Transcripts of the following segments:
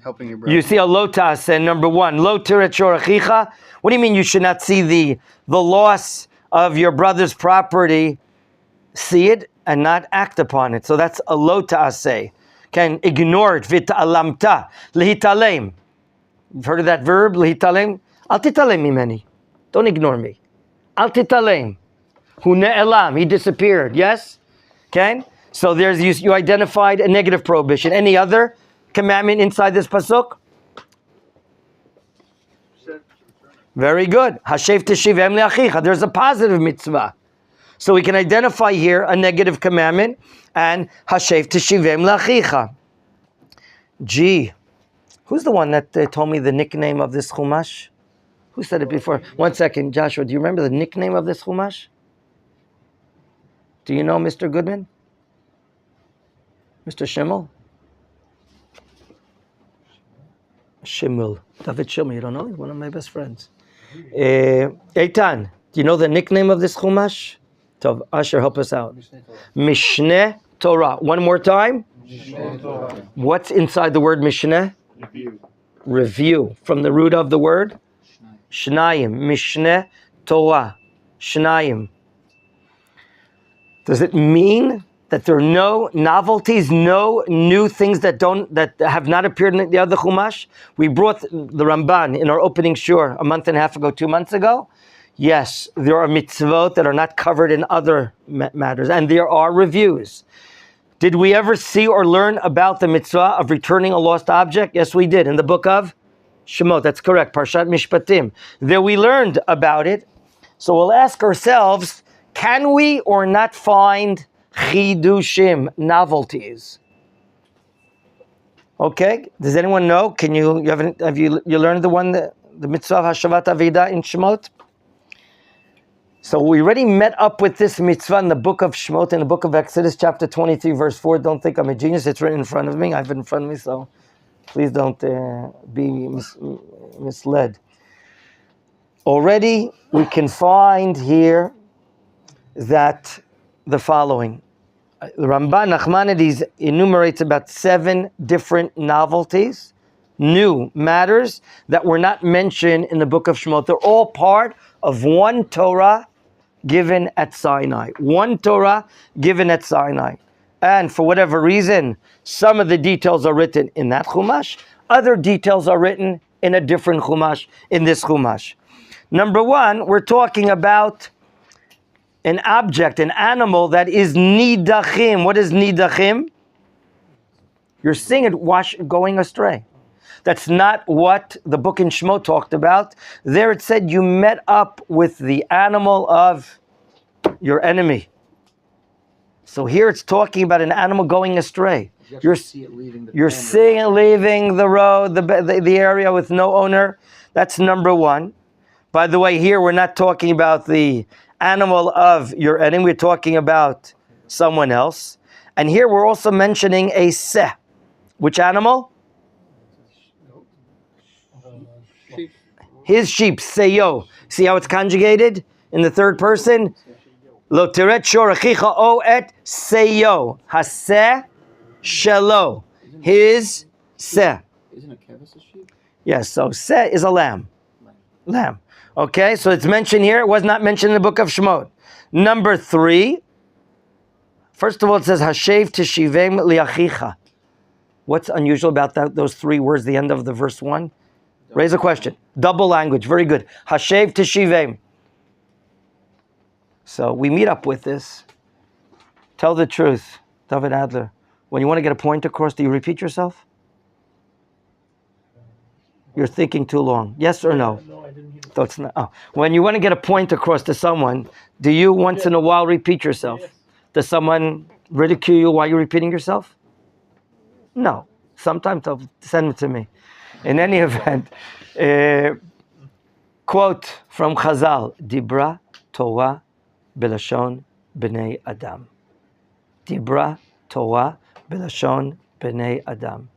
Helping your brother. You see a lo ta'aseh, number one. Lo tiret shor achicha. What do you mean you should not see the loss of your brother's property, see it and not act upon it? So that's a lo ta'aseh. Can ignore it. V'ta'alamta. Lehitalem. You've heard of that verb, lehitalem? Al titalem mimeni. Don't ignore me. Al titalem. Hu ne'elam. He disappeared. Yes? Okay? So there's you identified a negative prohibition. Any other commandment inside this pasuk? Very good. Hashev teshivem le'achicha. There's a positive mitzvah. So we can identify here a negative commandment and Hashev teshivem le'achicha. Gee, who's the one that told me the nickname of this chumash? Who said it before? 1 second, Joshua, do you remember the nickname of this chumash? Do you know Mr. Goodman? Mr. Schimmel? Schimmel. David Schimmel, you don't know? He's one of my best friends. Eitan, do you know the nickname of this chumash? Tov, Asher, help us out. Mishneh Torah. One more time. Mishneh Torah. What's inside the word Mishneh? Review. Review. From the root of the word? Shnayim. Mishneh Torah. Shnayim. Does it mean that there are no novelties, no new things that have not appeared in the other Chumash? We brought the Ramban in our opening shur a month and a half ago, 2 months ago. Yes, there are mitzvot that are not covered in other matters, and there are reviews. Did we ever see or learn about the mitzvah of returning a lost object? Yes, we did, in the book of Shemot. That's correct, Parshat Mishpatim. There we learned about it. So we'll ask ourselves, can we or not find chidushim, novelties? Okay, does anyone know? Can you have you learned the mitzvah of Hashavat Avida in Shemot? So we already met up with this mitzvah in the book of Shemot, in the book of Exodus, chapter 23, verse 4. Don't think I'm a genius. It's written in front of me. I have it in front of me, so please don't be misled. Already we can find here that the following. The Ramban Nachmanides enumerates about 7 different novelties, new matters that were not mentioned in the book of Shemot. They're all part of one Torah given at Sinai. One Torah given at Sinai. And for whatever reason, some of the details are written in that Chumash. Other details are written in a different Chumash, in this Chumash. Number one, we're talking about an object, an animal that is nidachim. What is nidachim? You're seeing it going astray. That's not what the book in Shemot talked about. There it said you met up with the animal of your enemy. So here it's talking about an animal going astray. You're seeing it leaving the road, the area with no owner. That's number one. By the way, here we're not talking about the animal of your enemy. We're talking about someone else. And here we're also mentioning a seh. Which animal? Sheep. His sheep, seyo. See how it's conjugated in the third person? Lo tiret shor achicha o et seyo. Haseh shelo. His seh. Isn't a kevis a sheep? Yes, so seh is a lamb. Lamb. Okay, so it's mentioned here. It was not mentioned in the book of Shemot. Number 3. First of all, it says, Hashev teshivem liachicha. What's unusual about those 3 words, the end of the verse 1? Raise a question. Double language. Very good. Hashev teshivem. So we meet up with this. Tell the truth, David Adler. When you want to get a point across, do you repeat yourself? You're thinking too long. Yes or no? No, I didn't hear. So it's not, oh. When you want to get a point across to someone, do you once in a while repeat yourself? Yes. Does someone ridicule you while you're repeating yourself? No. Sometimes they'll send it to me. In any event, quote from Chazal, Dibra Torah Belashon B'nei Adam. Dibra Torah Belashon B'nei Adam.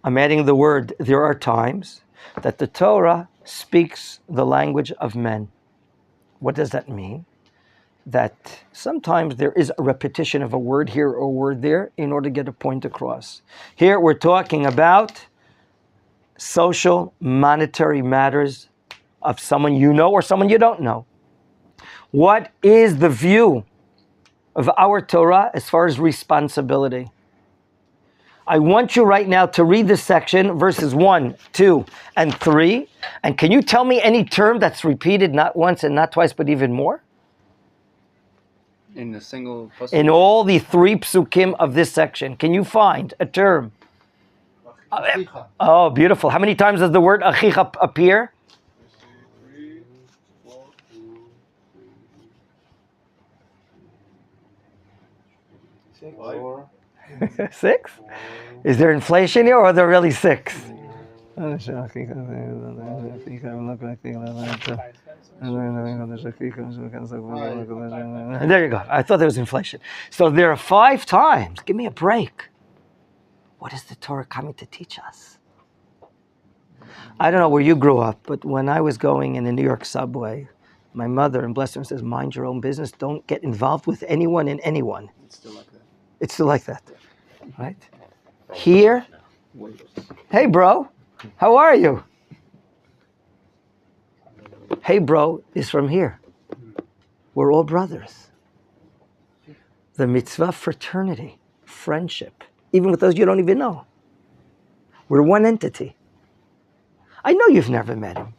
I'm adding the word, there are times that the Torah speaks the language of men. What does that mean? That sometimes there is a repetition of a word here or a word there in order to get a point across. Here we're talking about social, monetary matters of someone you know or someone you don't know. What is the view of our Torah as far as responsibility? I want you right now to read this section, verses 1, 2, and 3. And can you tell me any term that's repeated not once and not twice, but even more? In a single pasuk? In all the 3 psukim of this section, can you find a term? Achicha. Oh, beautiful. How many times does the word achicha appear? 3, 4, 2, 4. 6? Is there inflation here or are there really 6? There you go. I thought there was inflation. So there are 5 times. Give me a break. What is the Torah coming to teach us? I don't know where you grew up, but when I was going in the New York subway, my mother, and bless her, says, mind your own business. Don't get involved with anyone and anyone. It's still like that. It's still like that, right? Here, hey bro, how are you? Hey bro is from here. We're all brothers. The mitzvah, fraternity, friendship, even with those you don't even know. We're one entity. I know you've never met him.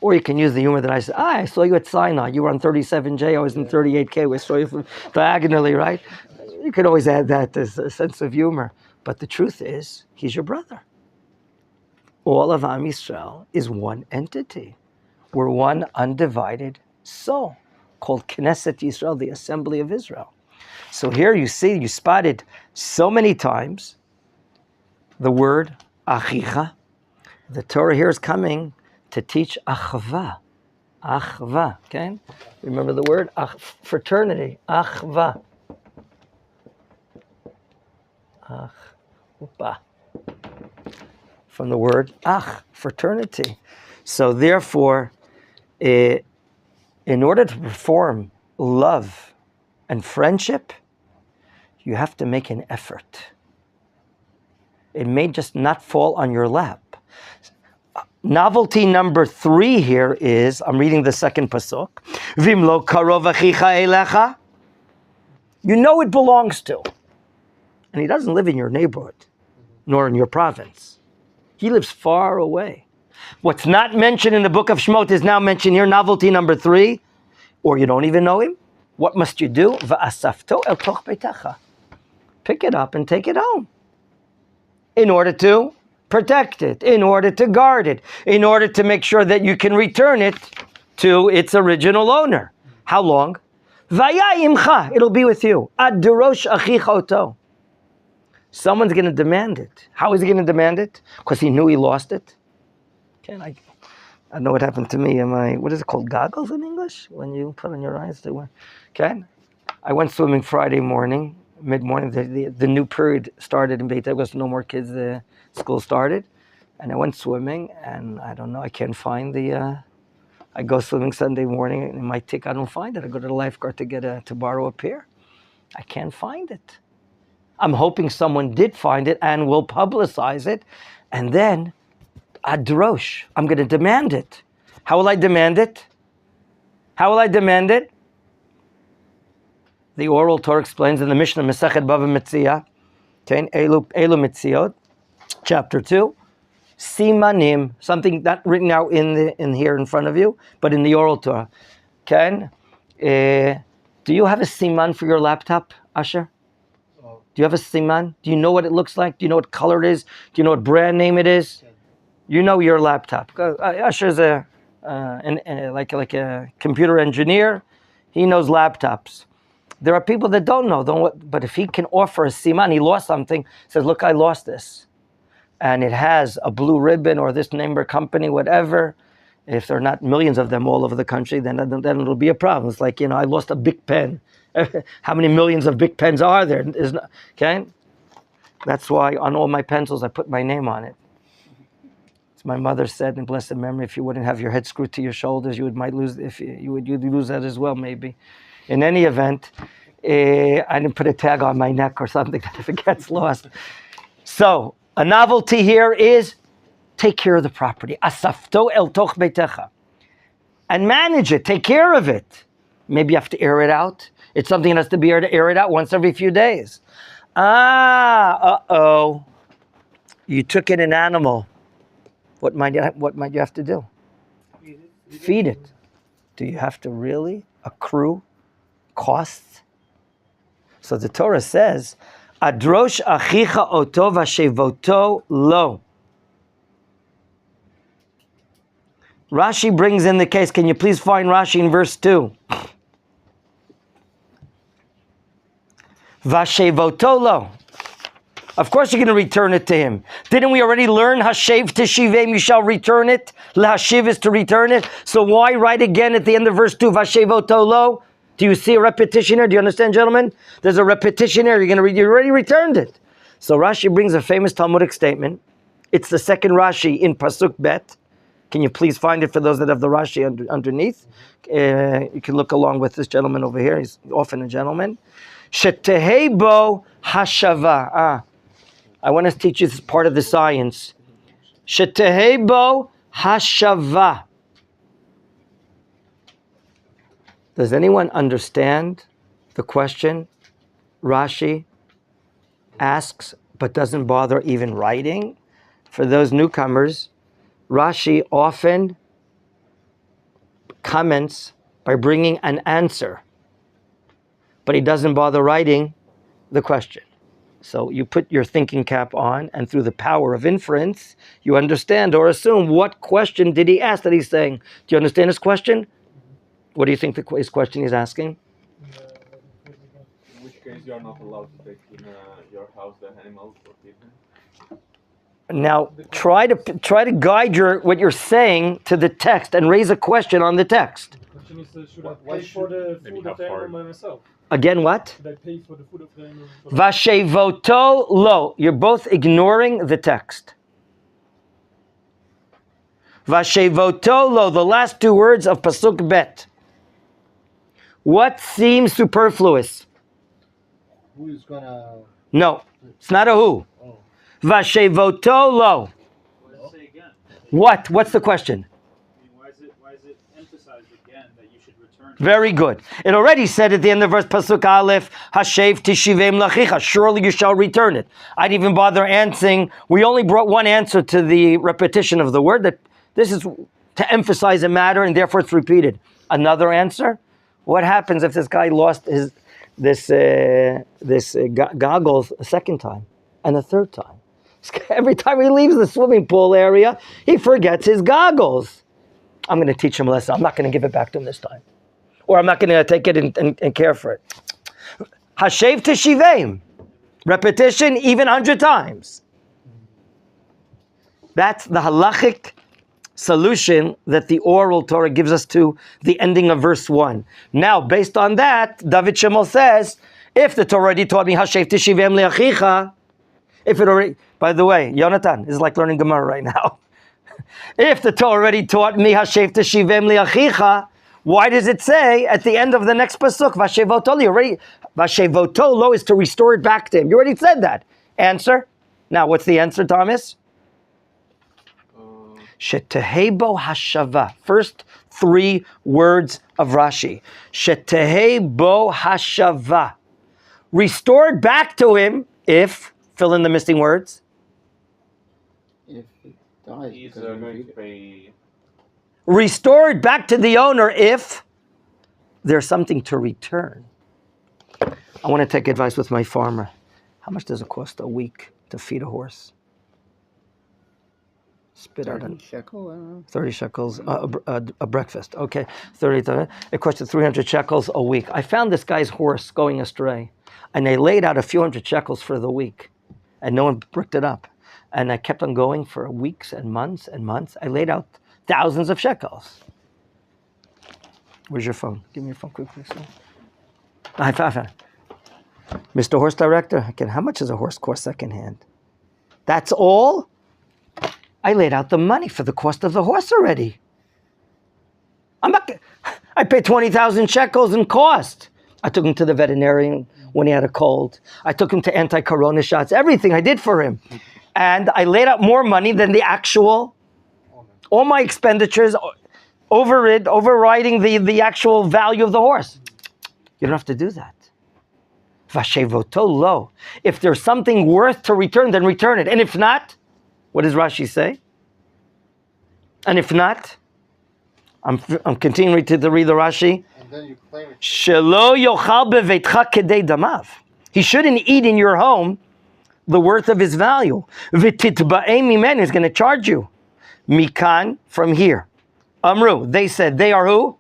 Or you can use the humor that I said, I saw you at Sinai. You were on 37J, I was in 38K. We saw you from diagonally, right? You could always add that as a sense of humor. But the truth is, he's your brother. All of Am Yisrael is one entity. We're one undivided soul called Knesset Yisrael, the Assembly of Israel. So here you see, you spotted so many times the word achicha. The Torah here is coming to teach achva. Achva, okay? Remember the word? Fraternity, achva. Achva. From the word ach, fraternity. So therefore, in order to perform love and friendship, you have to make an effort. It may just not fall on your lap. Novelty number 3 here is, I'm reading the second pasuk. Vimlo karov achicha elecha. You know it belongs to. And he doesn't live in your neighborhood, nor in your province. He lives far away. What's not mentioned in the book of Shemot is now mentioned here, novelty number 3. Or you don't even know him. What must you do? Va'asafto el toch beitecha. Pick it up and take it home. In order to protect it, in order to guard it, in order to make sure that you can return it to its original owner. How long? Vaya imcha, it'll be with you. Ad derosh achicha oto. Someone's going to demand it. How is he going to demand it? Because he knew he lost it. I know what happened to me. What is it called? Goggles in English? When you put on your eyes to wear. Okay? I went swimming Friday morning, mid-morning. The new period started in Beit. There was no more kids. The school started. And I went swimming, and I don't know. I can't find I go swimming Sunday morning, and in my tick, I don't find it. I go to the lifeguard to borrow a pair. I can't find it. I'm hoping someone did find it and will publicize it. And then, adrosh, I'm going to demand it. How will I demand it? How will I demand it? The oral Torah explains in the Mishnah, Masechet Bava Metzia, Elu Metziot, chapter 2, Simanim, something not written out in here in front of you, but in the oral Torah. Do you have a siman for your laptop, Asher? Do you have a siman? Do you know what it looks like? Do you know what color it is? Do you know what brand name it is? You know your laptop. Asher's like a computer engineer. He knows laptops. There are people that don't know, but if he can offer a siman, he lost something, says, look, I lost this. And it has a blue ribbon or this name or company, whatever. If there are not millions of them all over the country, then it'll be a problem. It's like, I lost a big pen. How many millions of big pens are there? Okay? That's why on all my pencils, I put my name on it. As my mother said in blessed memory, if you wouldn't have your head screwed to your shoulders, you'd lose that as well, maybe. In any event, I didn't put a tag on my neck or something if it gets lost. So, a novelty here is take care of the property. Asafto el toch beitecha. And manage it, take care of it. Maybe you have to air it out. It's something that has to be aired out once every few days. You took in an animal. What might you have to do? Feed it. Do you have to really accrue costs? So the Torah says, Adrosh achicha oto vashevoto lo. Rashi brings in the case. Can you please find Rashi in verse 2? Vashevoto lo. Of course you're going to return it to him. Didn't we already learn Hashev teshivem, you shall return it? Lahashiv is to return it. So why write again at the end of verse 2, Vashevoto lo? Do you see a repetition here? Do you understand, gentlemen? There's a repetition here. You already returned it. So Rashi brings a famous Talmudic statement. It's the second Rashi in Pasuk Bet. Can you please find it for those that have the Rashi underneath? You can look along with this gentleman over here. He's often a gentleman. Shetehebo hashava. I want to teach you this part of the science. Shetehebo hashava. Does anyone understand the question Rashi asks but doesn't bother even writing? For those newcomers, Rashi often comments by bringing an answer, but he doesn't bother writing the question. So you put your thinking cap on, and through the power of inference, you understand or assume what question did he ask that he's saying. Do you understand his question? What do you think his question he's asking? In which case you are not allowed to take in your house the animals for feeding. Now try to guide what you're saying to the text and raise a question on the text. The question is, should I pay for the food of the animal myself? Again, what? Should I pay for the food of the animal? Vashevoto lo. You're both ignoring the text. Vashevoto lo, the last two words of Pasuk Bet. What seems superfluous? Who is gonna? No, it's not a who. Oh. Vashevoto lo. What does it say again? What? What's the question? I mean, why is it emphasized again that you should return? Very good. It already said at the end of verse Pasuk Aleph, Hashev tishivem lachicha. Surely you shall return it. I didn't even bother answering. We only brought one answer to the repetition of the word. That this is to emphasize a matter, and therefore it's repeated. Another answer. What happens if this guy lost this goggles a second time and a third time? Every time he leaves the swimming pool area, he forgets his goggles. I'm going to teach him a lesson. I'm not going to give it back to him this time. Or I'm not going to take it and care for it. Hashev teshivem. Repetition even 100 times. That's the halachic solution that the oral Torah gives us to the ending of verse 1. Now, based on that, David Shemel says, if the Torah already taught me Hashev teshivem le'achicha, if it already, by the way, Yonatan is like learning Gemara right now. If the Torah already taught me Hashev teshivem le'achicha, why does it say at the end of the next pasuk, Vashevoto lo is to restore it back to him? You already said that. Answer? Now, what's the answer, Thomas? Shetehebo hashava. First three words of Rashi. Shetehebo hashava. Restored back to him if, fill in the missing words. If it dies, He's because we going read to it. pay. Restored back to the owner if there's something to return. I want to take advice with my farmer. How much does it cost a week to feed a horse? Spit out 30 shekel, I don't know. 30 shekels a breakfast. Okay, 30. It costed 300 shekels a week. I found this guy's horse going astray, and they laid out a few hundred shekels for the week, and no one bricked it up. And I kept on going for weeks and months and months. I laid out thousands of shekels. Where's your phone? Give me your phone quickly, sir. I found it. Mr. Horse Director, again, how much does a horse cost secondhand? That's all? I laid out the money for the cost of the horse already. I paid 20,000 shekels in cost. I took him to the veterinarian when he had a cold. I took him to anti-corona shots, everything I did for him. and I laid out more money than the actual, all my expenditures overriding the actual value of the horse. You don't have to do that. Vashevoto lo. If there's something worth to return, then return it. And if not, what does Rashi say? And if not, I'm continuing to read the Rashi. And then you claim it. Shelo yochal beveitcha kedei damav. He shouldn't eat in your home the worth of his value. V'titba'ei mimen is going to charge you. Mikan, from here. Amru, they said, they are who?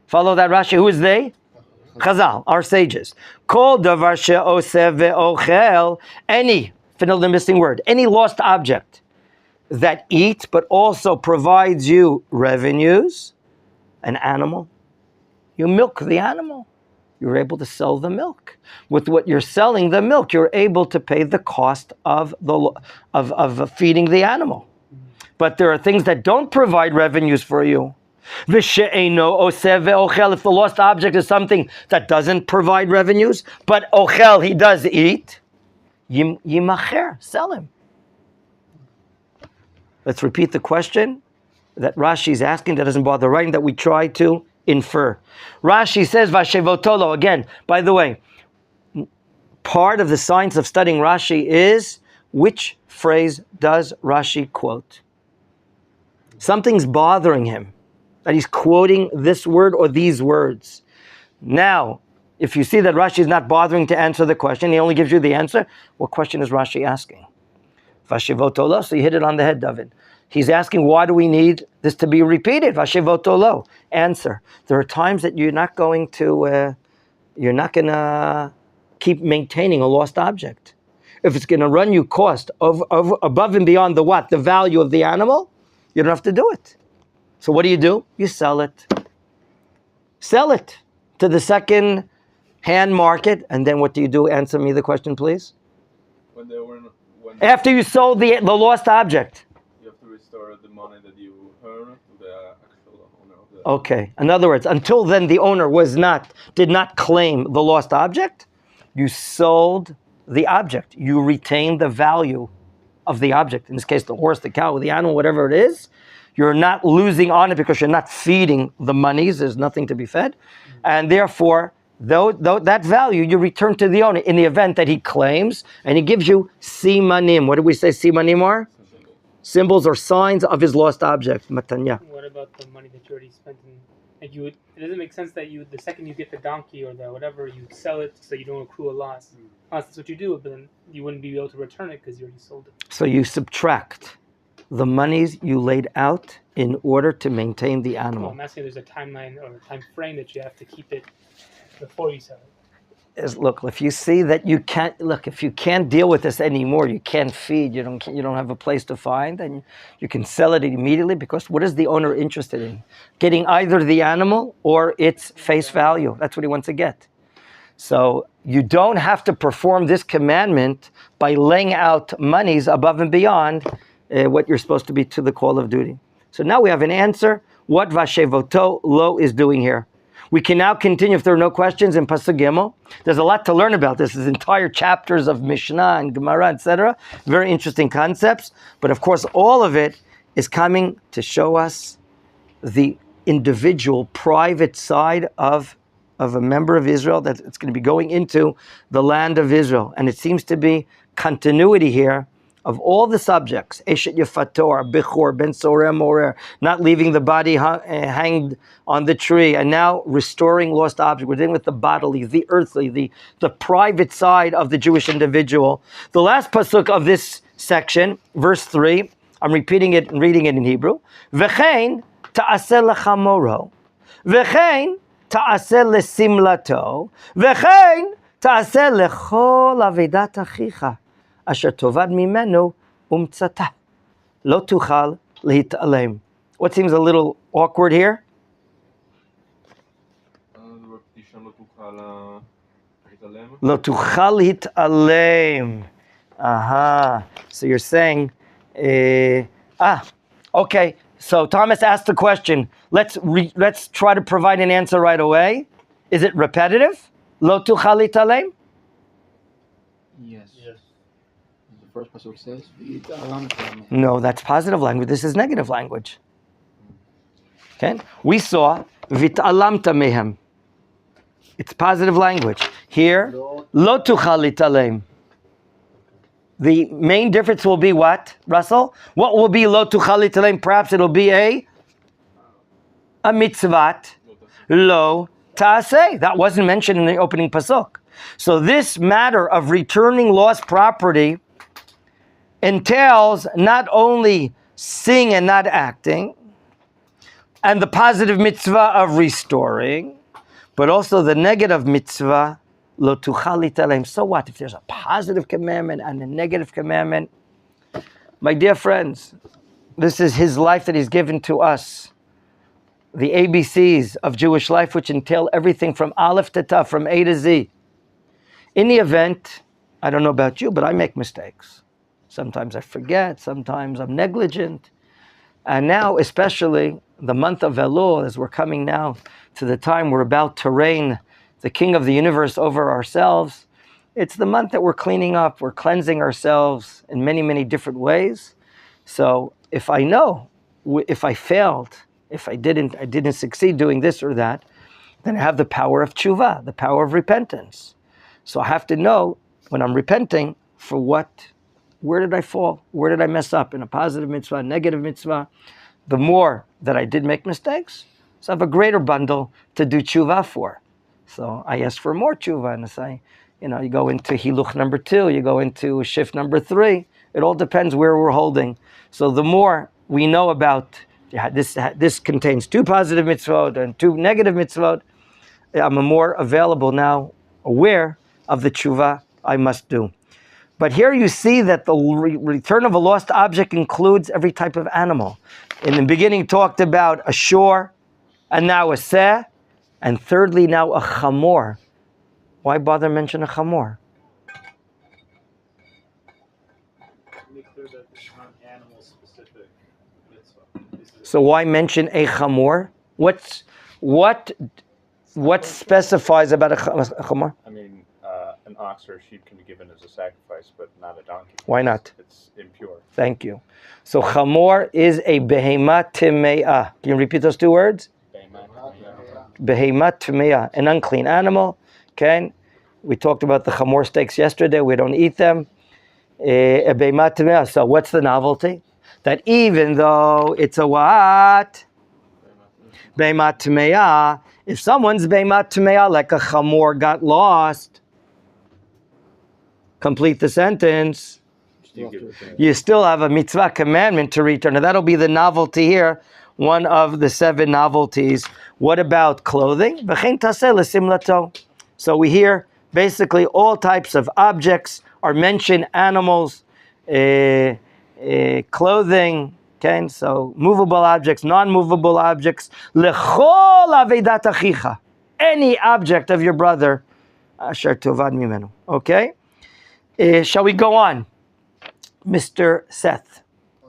Follow that Rashi. Who is they? Chazal, our sages. Kol davar she'oseh ve'ochel, any, fill the missing word, any lost object that eats but also provides you revenues, an animal, you milk the animal. You're able to sell the milk. With what you're selling the milk, you're able to pay the cost of feeding the animal. But there are things that don't provide revenues for you. If the lost object is something that doesn't provide revenues, but ochel, he does eat, yimacher, sell him. Let's repeat the question that Rashi is asking, that doesn't bother writing, that we try to infer. Rashi says, Vashevotolo, again, by the way, part of the science of studying Rashi is, which phrase does Rashi quote? Something's bothering him, that he's quoting this word or these words. Now, if you see that Rashi is not bothering to answer the question, he only gives you the answer, what question is Rashi asking? Vashevotolo, so you hit it on the head, David. He's asking, why do we need this to be repeated? Vashevotolo. Answer. There are times that you're not going to keep maintaining a lost object. If it's going to run you cost of above and beyond the what? The value of the animal, you don't have to do it. So what do? You sell it. Sell it to the second hand market, and then what do you do? Answer me the question, please. After you sold the lost object. You have to restore the money that you earned to the actual owner of the... Okay. In other words, until then the owner did not claim the lost object. You sold the object. You retained the value of the object. In this case, the horse, the cow, the animal, whatever it is. You're not losing on it because you're not feeding the monies. There's nothing to be fed. And therefore, though that value, you return to the owner in the event that he claims, and he gives you simanim. What did we say simanim are? Symbols or signs of his lost object. Matanya. What about the money that you already spent? It doesn't make sense that the second you get the donkey or the whatever, you sell it so you don't accrue a loss. Unless that's what you do, but then you wouldn't be able to return it because you already sold it. So you subtract the monies you laid out in order to maintain the animal. Well, I'm asking there's a timeline or a time frame that you have to keep it before you sell it. Look, if you see that if you can't deal with this anymore, you can't feed, you don't have a place to find, then you can sell it immediately, because what is the owner interested in? Getting either the animal or its face value. That's what he wants to get. So you don't have to perform this commandment by laying out monies above and beyond what you're supposed to be to the call of duty. So now we have an answer what Vashevoto Lo is doing here. We can now continue, if there are no questions, in Pasuk Gimel. There's a lot to learn about this. There's entire chapters of Mishnah and Gemara, etc. Very interesting concepts. But of course, all of it is coming to show us the individual, private side of a member of Israel, that it's going to be going into the land of Israel. And it seems to be continuity here of all the subjects, Eshet Yefator, Bichor, Ben Soreh, Morer, not leaving the body hanged on the tree, and now restoring lost objects. We're dealing with the bodily, the earthly, the private side of the Jewish individual. The last pasuk of this section, verse 3, I'm repeating it and reading it in Hebrew. V'chein ta'aseh lecha moro, v'chein ta'aseh lesimlato, v'chein ta'aseh lechol avedat achicha. Asher tovad mimenu umtzata lo tuchal lehit'alem. What seems a little awkward here? Lo tuchal lehit'alem. Aha. So you're saying, okay. So Thomas asked the question. Let's try to provide an answer right away. Is it repetitive? Lo tuchal lehit'alem? Yes. The first pasuk says, "V'yit'alamta." No, that's positive language. This is negative language. Okay? We saw v'it'alamta mehem. It's positive language. Here, lo tuchal litalem. The main difference will be what, Russell? What will be lo tuchal litalem? Perhaps it'll be a mitzvat lo ta'aseh. That wasn't mentioned in the opening pasuk. So this matter of returning lost property entails not only seeing and not acting, and the positive mitzvah of restoring, but also the negative mitzvah, lo tuchal litalem. So what? If there's a positive commandment and a negative commandment, my dear friends, this is his life that he's given to us. The ABCs of Jewish life, which entail everything from Aleph to Tav, from A to Z. In the event, I don't know about you, but I make mistakes. Sometimes I forget, sometimes I'm negligent. And now, especially the month of Elul, as we're coming now to the time we're about to reign the King of the universe over ourselves, it's the month that we're cleaning up, we're cleansing ourselves in many, many different ways. So if I know, if I failed, if I didn't succeed doing this or that, then I have the power of tshuva, the power of repentance. So I have to know when I'm repenting for what, where did I fall? Where did I mess up in a positive mitzvah, negative mitzvah? The more that I did make mistakes, so I have a greater bundle to do tshuva for. So I ask for more tshuva, and I say, you go into hiluch number 2, you go into shift number 3. It all depends where we're holding. So the more we know about this contains 2 positive mitzvot and 2 negative mitzvot, I'm more available now, aware of the tshuva I must do. But here you see that the return of a lost object includes every type of animal. In the beginning talked about a shor, and now a seh, and thirdly now a chamor. Why bother mention a chamor? Make clear that it's not animal specific mitzvah. So why mention a chamor? What specifies about a chamor? I mean, an ox or a sheep can be given as a sacrifice, but not a donkey. Why not? It's impure. Thank you. So chamor is a behema timeah. Can you repeat those 2 words? Behema timeah, an unclean animal. Okay, we talked about the chamor steaks yesterday. We don't eat them. A behema timeah. So what's the novelty? That even though it's a what? Behema timeah. If someone's behema timeah, like a chamor got lost, complete the sentence, you still have a mitzvah commandment to return. Now that'll be the novelty here, one of the 7 novelties. What about clothing? So we hear basically all types of objects are mentioned, animals, clothing, okay? So movable objects, non-movable objects. Lechol avedat achicha. Any object of your brother, asher tovad mimenu. Okay? Shall we go on? Mr. Seth. I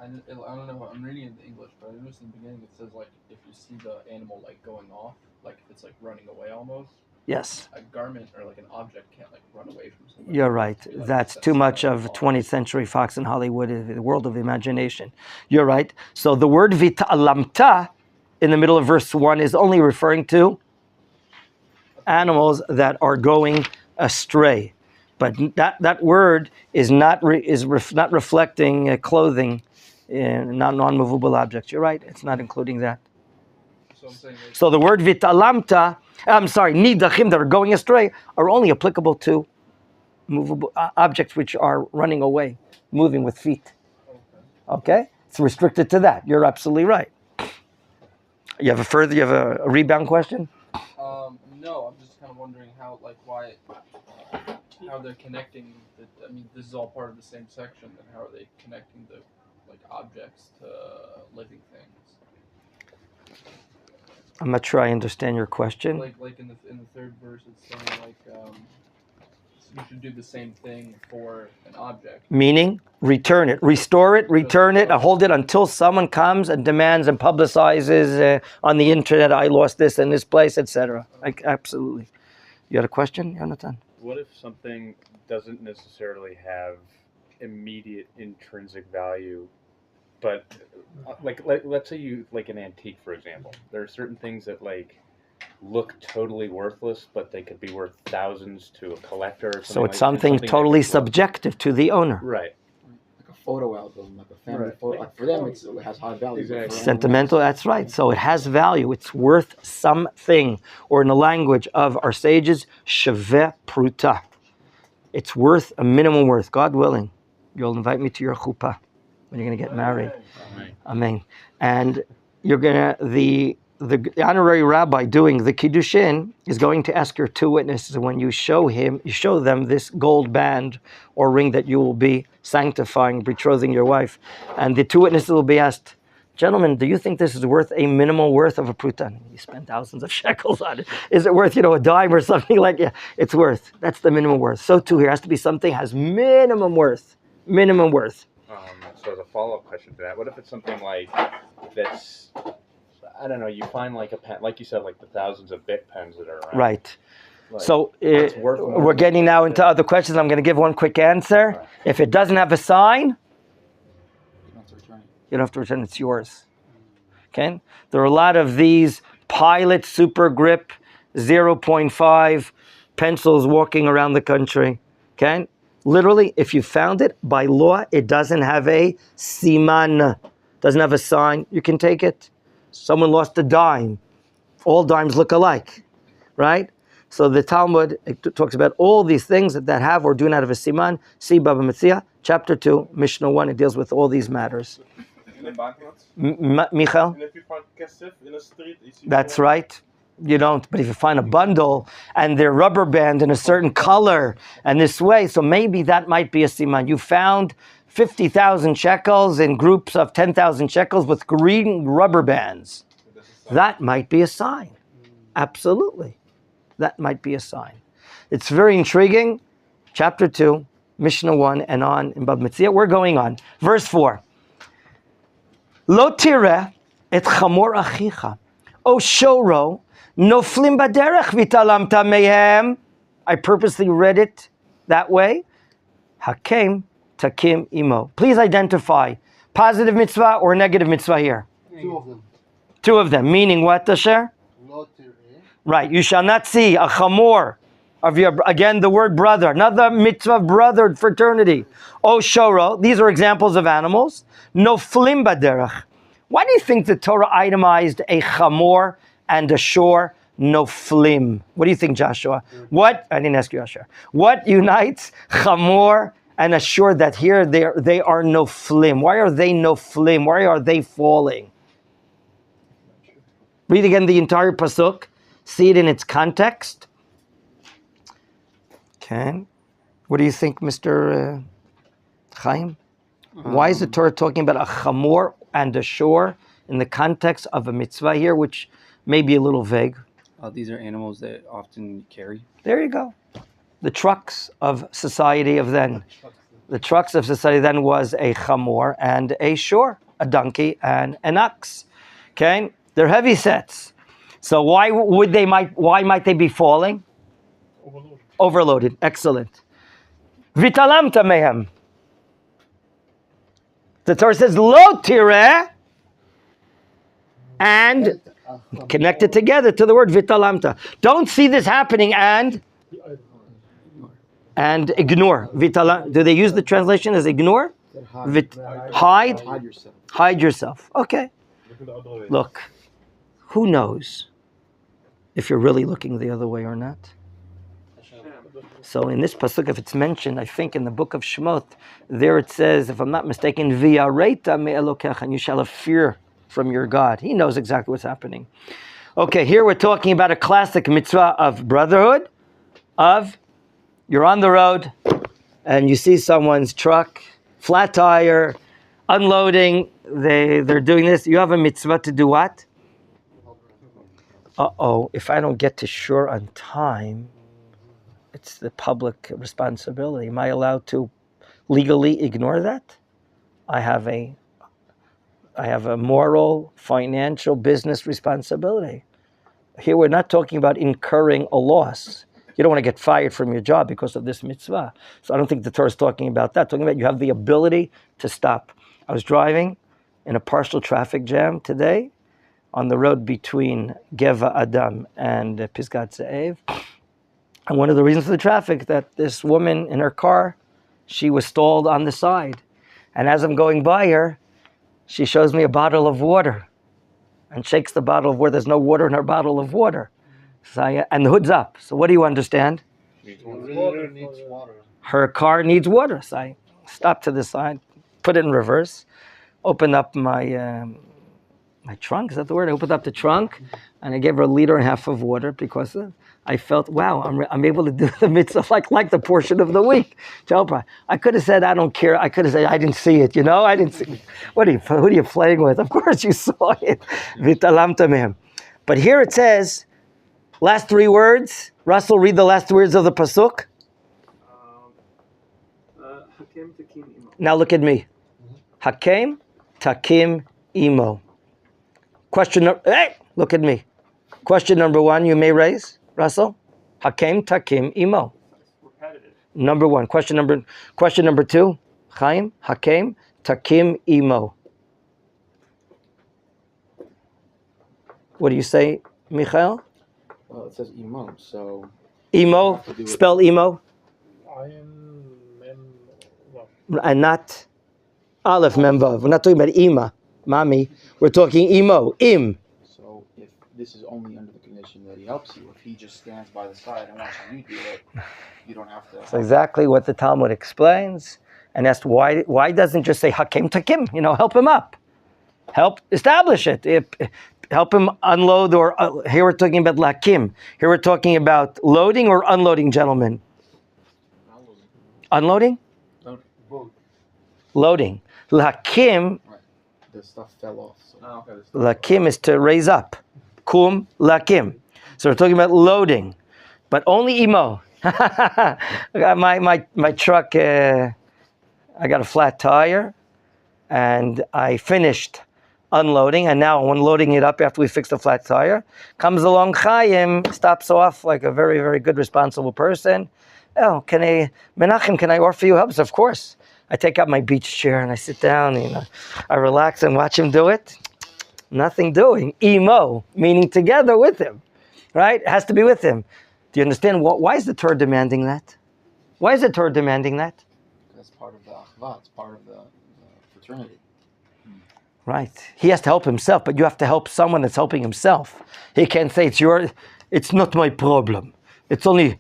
don't know. I'm reading it in English, but I noticed in the beginning it says like if you see the animal like going off, like it's like running away almost. Yes. A garment or like an object can't like run away from somebody. You're right. That's too much of 20th century Fox and Hollywood, the world of imagination. You're right. So the word vita'alamta in the middle of verse 1 is only referring to animals that are going astray. But that word is not reflecting clothing, non-movable objects. You're right. It's not including that. So I'm saying like, So the word nidachim that are going astray are only applicable to movable objects which are running away, moving with feet. Okay? It's restricted to that. You're absolutely right. You have a rebound question? no, I'm just kind of wondering how they're connecting. This is all part of the same section. Then how are they connecting the like objects to living things? I'm not sure I understand your question. Like in the 3rd verse, it's saying like you should do the same thing for an object. Meaning, return it, restore it, return it, hold it until someone comes and demands and publicizes on the internet, I lost this in this place, etc. Absolutely. You had a question, Jonathan? what if something doesn't necessarily have immediate intrinsic value, but like let's say you like an antique, for example. There are certain things that like look totally worthless, but they could be worth thousands to a collector. Or something So it's like, something that totally could look- subjective to the owner. Right. Like a photo album, like a family Right. photo. Like for them, it has high value. but for Exactly. Sentimental, anyone else- that's right. So it has value. It's worth something. Or in the language of our sages, sheveh pruta. It's worth a minimum worth. God willing, you'll invite me to your chuppah when you're going to get married. Amen. And you're going to, the honorary rabbi doing the kiddushin is going to ask your two witnesses, and when you show them this gold band or ring that you will be sanctifying, betrothing your wife, and the two witnesses will be asked, gentlemen, do you think this is worth a minimal worth of a prutan? You spend thousands of shekels on it. Is it worth, a dime or something like? Yeah, it's worth. That's the minimum worth. So too, here has to be something has minimum worth. Minimum worth. So as a follow-up question to that, what if it's something like that's, I don't know, you find like a pen, like you said, like the thousands of bit pens that are around. Right. Like, So it's worth more we're than getting the now bit. into other questions. I'm going to give one quick answer. Right. If it doesn't have a sign, You don't have to return it. you don't have to return it. It's yours. Okay? There are a lot of these Pilot Super Grip 0.5 pencils walking around the country. Okay? Literally, if you found it, by law, it doesn't have a siman, doesn't have a sign. You can take it. Someone lost a dime. All dimes look alike, right? So the Talmud talks about all these things that have or do not have a siman. See Baba Metzia, chapter 2, Mishnah 1. It deals with all these matters. In the banknotes? Michal? And if you find kesef in a street, it's That's right. You don't. But if you find a bundle and they're rubber band in a certain color and this way, so maybe that might be a siman. You found 50,000 shekels in groups of 10,000 shekels with green rubber bands. That might be a sign. Absolutely. That might be a sign. It's very intriguing. Chapter 2, Mishnah 1, and on in Bab Metzia. We're going on. Verse 4. Lo tireh et chamor achicha, o shoro, noflim baderech vitalamta mehem. I purposely read it that way. Hakem takim imo. Please identify positive mitzvah or negative mitzvah here. Two of them. Two of them, meaning what, Asher? Lo tireh. Right, you shall not see a chamor of your, again, the word brother, another mitzvah, brother, fraternity. O shoro, these are examples of animals. Noflim baderech. Why do you think the Torah itemized a chamor and a shor? Noflim. What do you think, Joshua? What, I didn't ask you, Asher. What unites chamor and a shor that here they are noflim? Why are they noflim? Why are they falling? Read again the entire pasuk. See it in its context. Okay. What do you think, Mr. Chaim? Why is the Torah talking about a chamor and a shor in the context of a mitzvah here, which may be a little vague? These are animals that often carry. There you go. The trucks of society of then. The trucks of society then was a chamor and a shor, a donkey and an ox. Okay? They're heavy sets. So why might they be falling? Overloaded. Excellent. Vitalamta mehem. The Torah says, lo tireh, and connect it together to the word vitalamta. Don't see this happening and ignore. Do they use the translation as ignore? Hide? Hide yourself. Hide yourself. Okay. Look, who knows if you're really looking the other way or not? So in this pasuk, if it's mentioned, I think in the book of Shemot, there it says, if I'm not mistaken, V'yareita me'elokech, and you shall have fear from your God. He knows exactly what's happening. Okay, here we're talking about a classic mitzvah of brotherhood, of you're on the road and you see someone's truck, flat tire, unloading, they're doing this. You have a mitzvah to do what? If I don't get to shore on time, it's the public responsibility. Am I allowed to legally ignore that? I have a moral, financial, business responsibility. Here we're not talking about incurring a loss. You don't want to get fired from your job because of this mitzvah. So I don't think the Torah is talking about that. Talking about you have the ability to stop. I was driving in a partial traffic jam today on the road between Geva Adam and Pisgat Ze'ev. And one of the reasons for the traffic, that this woman in her car, she was stalled on the side. And as I'm going by her, she shows me a bottle of water and shakes the bottle of water. There's no water in her bottle of water. So and the hood's up. So what do you understand? Water needs water. Her car needs water. So I stopped to the side, put it in reverse, opened up my trunk. Is that the word? I opened up the trunk and I gave her 1.5 liters of water because I felt, wow, I'm able to do the mitzvah like the portion of the week. I could have said, I don't care. I could have said, I didn't see it, I didn't see it. Who are you playing with? Of course you saw it. V'talamta mehem. But here it says, last 3 words. Russell, read the last 3 words of the pasuk. Hakem takim imo. Now look at me. Hakem takim imo. Hey, look at me. Question number 1, you may raise, Russell. Hakem takim imo. Repetitive. Number 1. Question number 2. Chaim, hakem takim imo. What do you say, Michael? Well, it says imo, so... Imo, spell imo. And not Aleph Memvav. We're not talking about Ima, Mami. We're talking Imo, Im. So if this is only under the condition that he helps you, if he just stands by the side and watches you do it, you don't have to... That's exactly what the Talmud explains. And asked why doesn't just say Hakem Takim? Help him up. Help establish it. Help him unload, or here we're talking about Lakim. Here we're talking about loading or unloading, gentlemen? Unloading? Loading. Lakim. Right. The stuff fell off. So. Lakim is to raise up. Kum lakim. So we're talking about loading, but only imo. I got my truck. I got a flat tire, and I finished unloading, and now when loading it up after we fixed the flat tire, comes along Chaim, stops off like a very, very good, responsible person. Oh, Menachem, can I offer you help? Of course. I take out my beach chair and I sit down, I relax and watch him do it. Nothing doing. Imo, meaning together with him, right? It has to be with him. Do you understand why is the Torah demanding that? Why is the Torah demanding that? That's part of the achva. It's part of the fraternity. Right. He has to help himself, but you have to help someone that's helping himself. He can't say it's not my problem. It's only,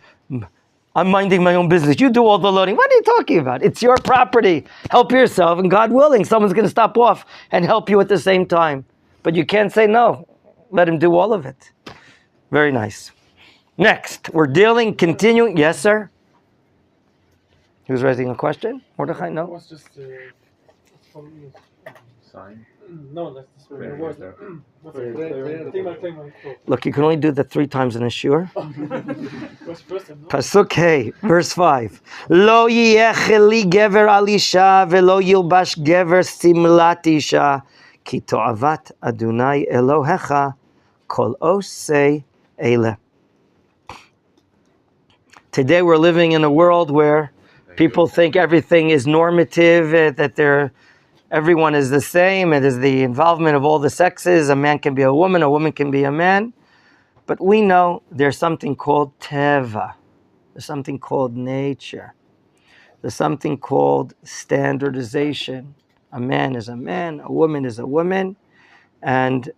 I'm minding my own business. You do all the loading. What are you talking about? It's your property. Help yourself, and God willing, someone's going to stop off and help you at the same time. But you can't say no. Let him do all of it. Very nice. Next, we're continuing. Yes, sir? Who's raising a question? Mordechai, no? It's just Sign. no, that's the Right, word. right Look, you can only do that 3 times in a shiur. What's first? Pasuk Hey, verse 5. Lo yiyech li gever al isha velo yilbash gever simlat isha ki to'avat Adonai Elohecha kol osei ele. Today we're living in a world where people think everything is normative, that everyone is the same. It is the involvement of all the sexes. A man can be a woman can be a man. But we know there's something called teva. There's something called nature. There's something called standardization. A man is a man, a woman is a woman. And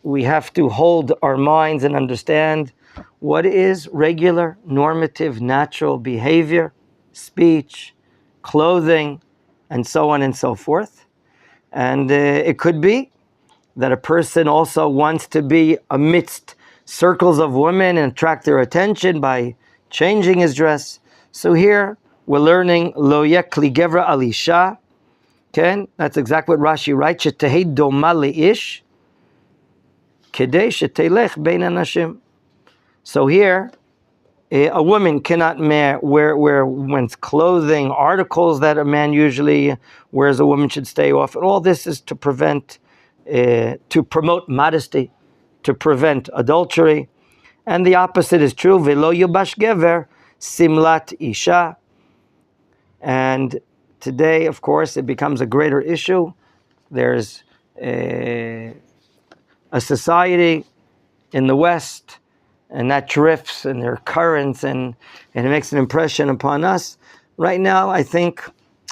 we have to hold our minds and understand what is regular, normative, natural behavior, speech, clothing, and so on and so forth. And it could be that a person also wants to be amidst circles of women and attract their attention by changing his dress. So here we're learning lo yekli gevra alisha. Okay, that's exactly what Rashi writes. Shetehei doma leish kedei shetelech bein anashim. So here, a woman cannot wear women's clothing, articles that a man usually wears. A woman should stay off. And all this is to promote modesty, to prevent adultery. And the opposite is true. Velo yubash gever simlat isha. And today, of course, it becomes a greater issue. There's a society in the West, and that drifts and there are currents, and it makes an impression upon us. Right now, I think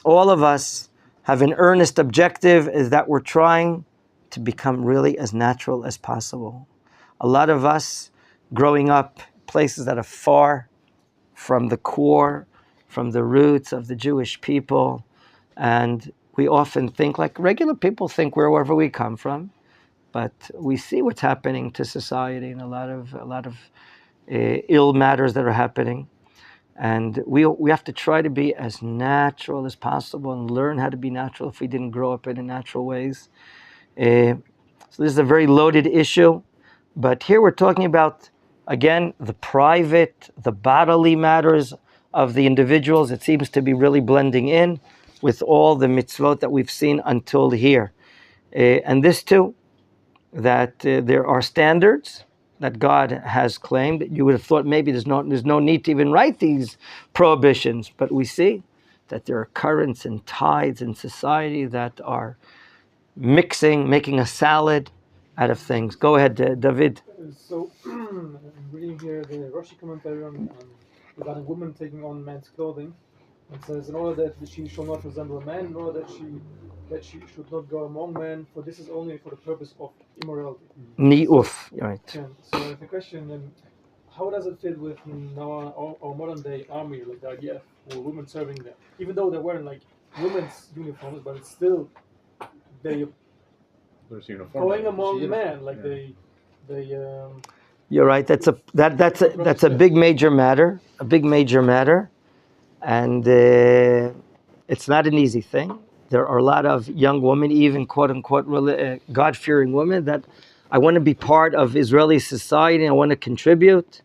all of us have an earnest objective, is that we're trying to become really as natural as possible. A lot of us growing up places that are far from the core, from the roots of the Jewish people, and we often think like regular people think wherever we come from, but we see what's happening to society and a lot of ill matters that are happening. And we have to try to be as natural as possible and learn how to be natural if we didn't grow up in natural ways. So this is a very loaded issue, but here we're talking about, again, the private, the bodily matters of the individuals. It seems to be really blending in with all the mitzvot that we've seen until here. And this too, that there are standards that God has claimed. You would have thought maybe there's no need to even write these prohibitions, but we see that there are currents and tides in society that are mixing, making a salad out of things. Go ahead, David. So, I'm reading here the Rashi commentary on regarding women taking on men's clothing. It says, in order that she shall not resemble a man, in order that she should not go among men, for this is only for the purpose of immorality. Ni'uf, right. Yeah, so the question, how does it fit with now our modern day army, like the IDF, or women serving there? Even though they're wearing like women's uniforms, but it's still they're going among men, like they You're right. That's a big major matter. A big major matter, and it's not an easy thing. There are a lot of young women, even quote unquote God-fearing women, that I want to be part of Israeli society. I want to contribute,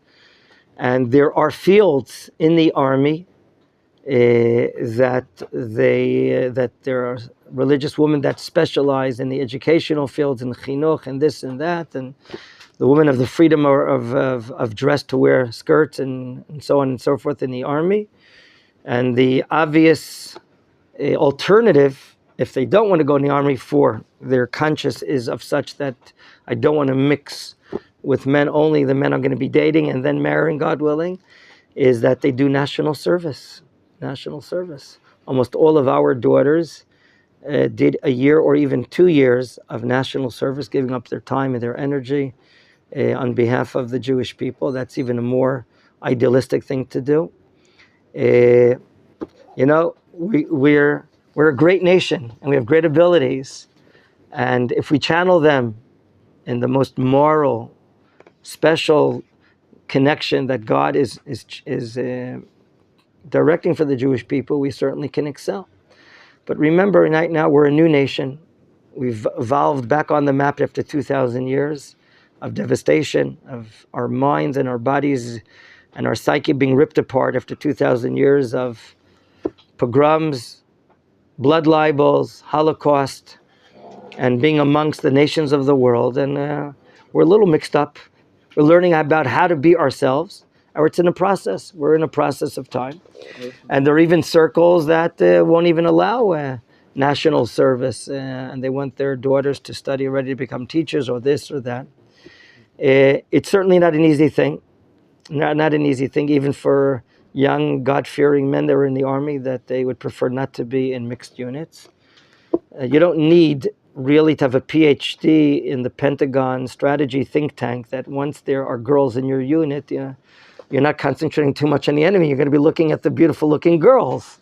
and there are fields in the army that there are religious women that specialize in the educational fields, in chinuch and this and that, and the women have the freedom of dress to wear skirts and so on and so forth in the army. And the obvious alternative, if they don't want to go in the army, for their conscience is of such that I don't want to mix with men only, the men I'm going to be dating and then marrying, God willing, is that they do national service. National service. Almost all of our daughters did a year or even 2 years of national service, giving up their time and their energy on behalf of the Jewish people. That's even a more idealistic thing to do. We're a great nation and we have great abilities, and if we channel them in the most moral, special connection that God is directing for the Jewish people, we certainly can excel. But remember, right now we're a new nation. We've evolved back on the map after 2,000 years of devastation, of our minds and our bodies and our psyche being ripped apart after 2,000 years of pogroms, blood libels, Holocaust, and being amongst the nations of the world. And we're a little mixed up. We're learning about how to be ourselves. Or it's in a process. We're in a process of time. And there are even circles that won't even allow national service. And they want their daughters to study, ready to become teachers or this or that. It's certainly not an easy thing. Not an easy thing, even for young, God-fearing men that are in the army, that they would prefer not to be in mixed units. You don't need really to have a PhD in the Pentagon strategy think tank, that once there are girls in your unit, you're not concentrating too much on the enemy. You're going to be looking at the beautiful looking girls.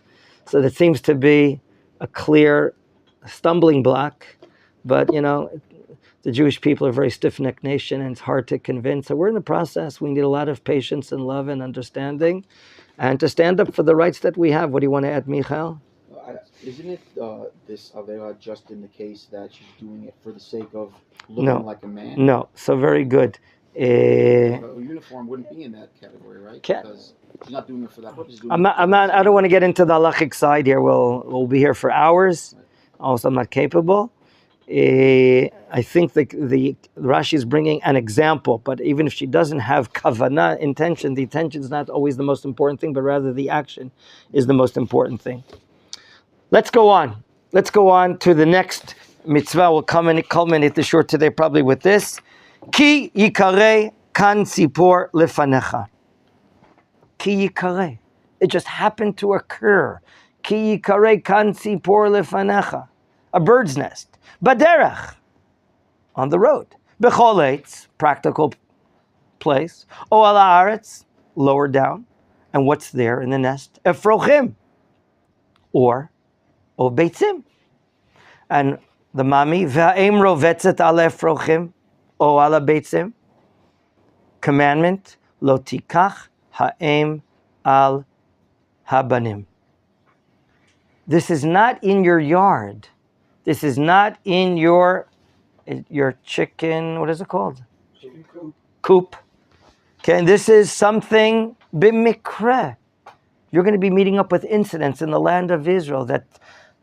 So that seems to be a clear stumbling block. But, the Jewish people are a very stiff-necked nation and it's hard to convince. So we're in the process. We need a lot of patience and love and understanding and to stand up for the rights that we have. What do you want to add, Michael? Isn't it this Avera just in the case that she's doing it for the sake of looking like a man? No. So very good. A uniform wouldn't be in that category, right? Because she's not doing it for that purpose. I don't want to get into the halachic side here. We'll be here for hours. Also, I'm not capable. I think the Rashi is bringing an example, but even if she doesn't have kavanah, intention, the intention is not always the most important thing, but rather the action is the most important thing. Let's go on. Let's go on to the next mitzvah. We'll culminate the short today probably with this. Ki yikarei kan tzipor lefanecha. Ki yikarei. It just happened to occur. Ki yikarei kan tzipor lefanecha. A bird's nest. Baderech. On the road. Bechol eitz. Practical place. O ala haaretz. Lower down. And what's there in the nest? Efrochim. Or O beitzim. And the mami, v'ha'em rovetzet ala efrochim, o ala beitzim. Commandment, lo tikach ha'em al habanim. This is not in your yard. This is not in your chicken, what is it called? Chicken coop. Coop. Okay, and this is something b'mikra. You're going to be meeting up with incidents in the land of Israel that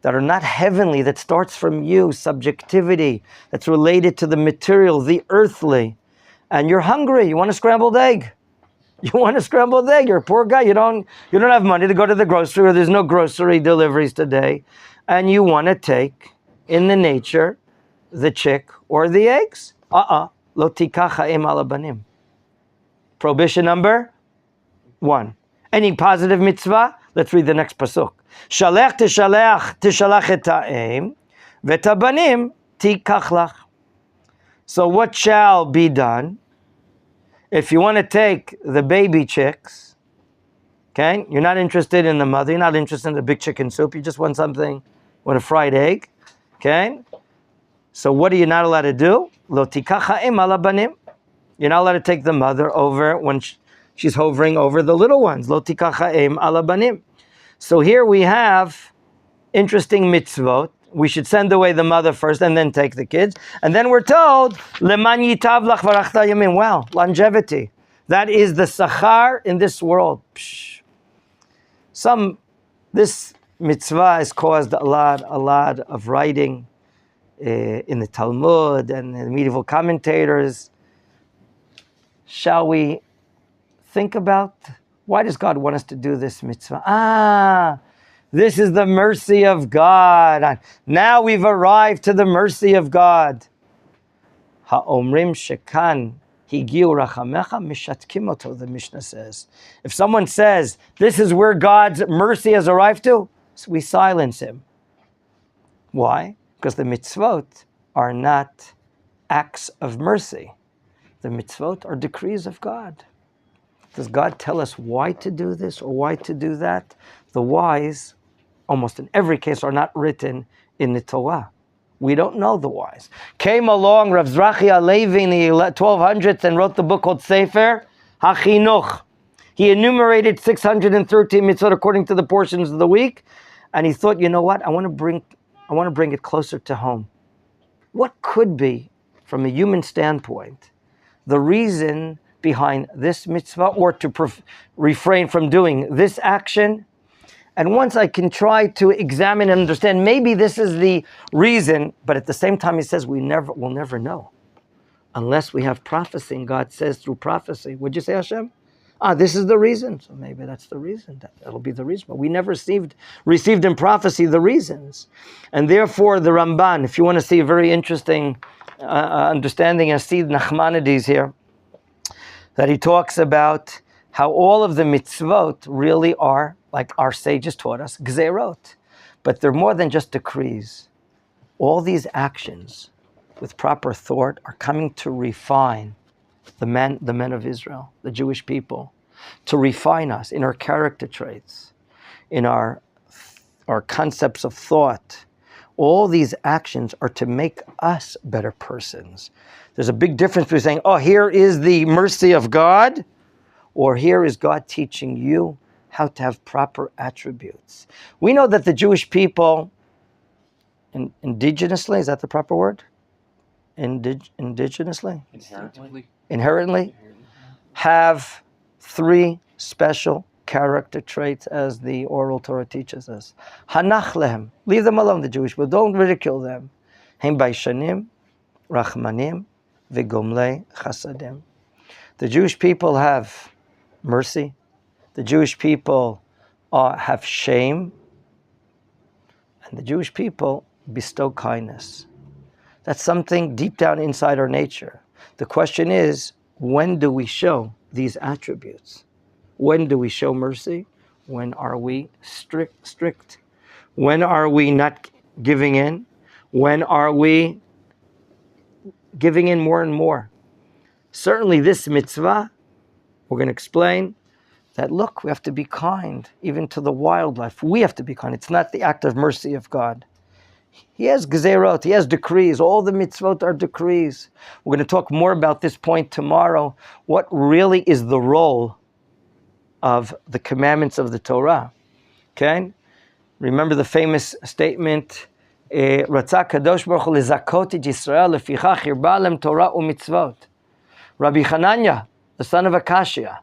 are not heavenly, that starts from you, subjectivity, that's related to the material, the earthly. And you're hungry, you want a scrambled egg. You want a scrambled egg, you're a poor guy, you don't have money to go to the grocery, or there's no grocery deliveries today, and you want to take, in the nature, the chick or the eggs. Lo tikach ha'em al habanim. Prohibition number 1. Any positive mitzvah? Let's read the next pasuk. Shalech tishalach et ha'em, v'et habanim tikach lach. So what shall be done? If you want to take the baby chicks, okay, you're not interested in the mother, you're not interested in the big chicken soup, you just want something with a fried egg, okay? So what are you not allowed to do? Lo tikach ha'em al habanim. You're not allowed to take the mother over when she's hovering over the little ones. Lo tikach ha'em al habanim. So here we have interesting mitzvot. We should send away the mother first and then take the kids. And then we're told, leman yitav lach varachta yamin. Wow, longevity. That is the sachar in this world. This mitzvah has caused a lot of writing in the Talmud and the medieval commentators. Shall we think about why does God want us to do this mitzvah? This is the mercy of God. Now we've arrived to the mercy of God. Ha'omrim shekan higiu rachamecha mishatkim oto, the Mishnah says. If someone says, this is where God's mercy has arrived to, so we silence him. Why? Because the mitzvot are not acts of mercy. The mitzvot are decrees of God. Does God tell us why to do this or why to do that? The whys, almost in every case, are not written in the Torah. We don't know the whys. Came along Rav Zrachi Alevi in the 1200s and wrote the book called Sefer HaChinuch. He enumerated 613 mitzvot according to the portions of the week, and he thought, you know what? I want to bring it closer to home. What could be, from a human standpoint, the reason behind this mitzvah, or to refrain from doing this action? And once I can try to examine and understand, maybe this is the reason, but at the same time he says we'll never know. Unless we have prophecy, and God says through prophecy. Would you say, Hashem? This is the reason. So maybe that's the reason. That'll be the reason. But we never received in prophecy the reasons. And therefore the Ramban, if you want to see a very interesting understanding, and see Nachmanides here, that he talks about how all of the mitzvot really are, like our sages taught us, gzerot. But they're more than just decrees. All these actions, with proper thought, are coming to refine the men of Israel, the Jewish people, to refine us in our character traits, in our concepts of thought. All these actions are to make us better persons. There's a big difference between saying, here is the mercy of God, or here is God teaching you how to have proper attributes. We know that the Jewish people, indigenously, is that the proper word? Indigenously? Inherently, have 3 special character traits, as the oral Torah teaches us. Hanach lehem, leave them alone, the Jewish people, don't ridicule them. Hem baishanim, rachmanim, v'gomlei chasadim. The Jewish people have mercy. The Jewish people have shame. And the Jewish people bestow kindness. That's something deep down inside our nature. The question is, when do we show these attributes? When do we show mercy? When are we strict? When are we not giving in? When are we giving in more and more? Certainly this mitzvah, we're going to explain that, look, we have to be kind, even to the wildlife. We have to be kind. It's not the act of mercy of God. He has gezerot, he has decrees. All the mitzvot are decrees. We're going to talk more about this point tomorrow. What really is the role of the commandments of the Torah? Okay? Remember the famous statement, Ratzah Kadosh Baruch Hu lezakot et Yisrael lefichach hirba lem Torah u'mitzvot. Rabbi Hananya, the son of Akashia,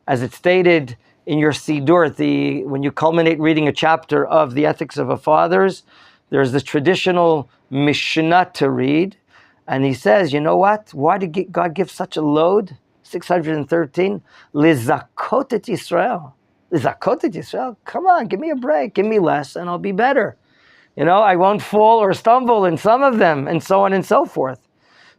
as it's stated in your Siddur, when you culminate reading a chapter of the Ethics of the Fathers, there's the traditional Mishnah to read, and he says, you know what? Why did God give such a load? 613. Lizakot et Yisrael. Lizakot et Yisrael? Come on, give me a break. Give me less, and I'll be better. You know, I won't fall or stumble in some of them, and so on and so forth.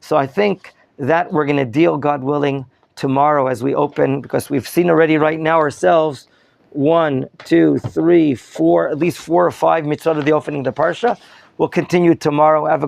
So I think that we're going to deal, God willing, tomorrow as we open, because we've seen already right now ourselves 1, 2, 3, 4, at least 4 or 5 mitzvot of the opening of the Parsha. We'll continue tomorrow. Have a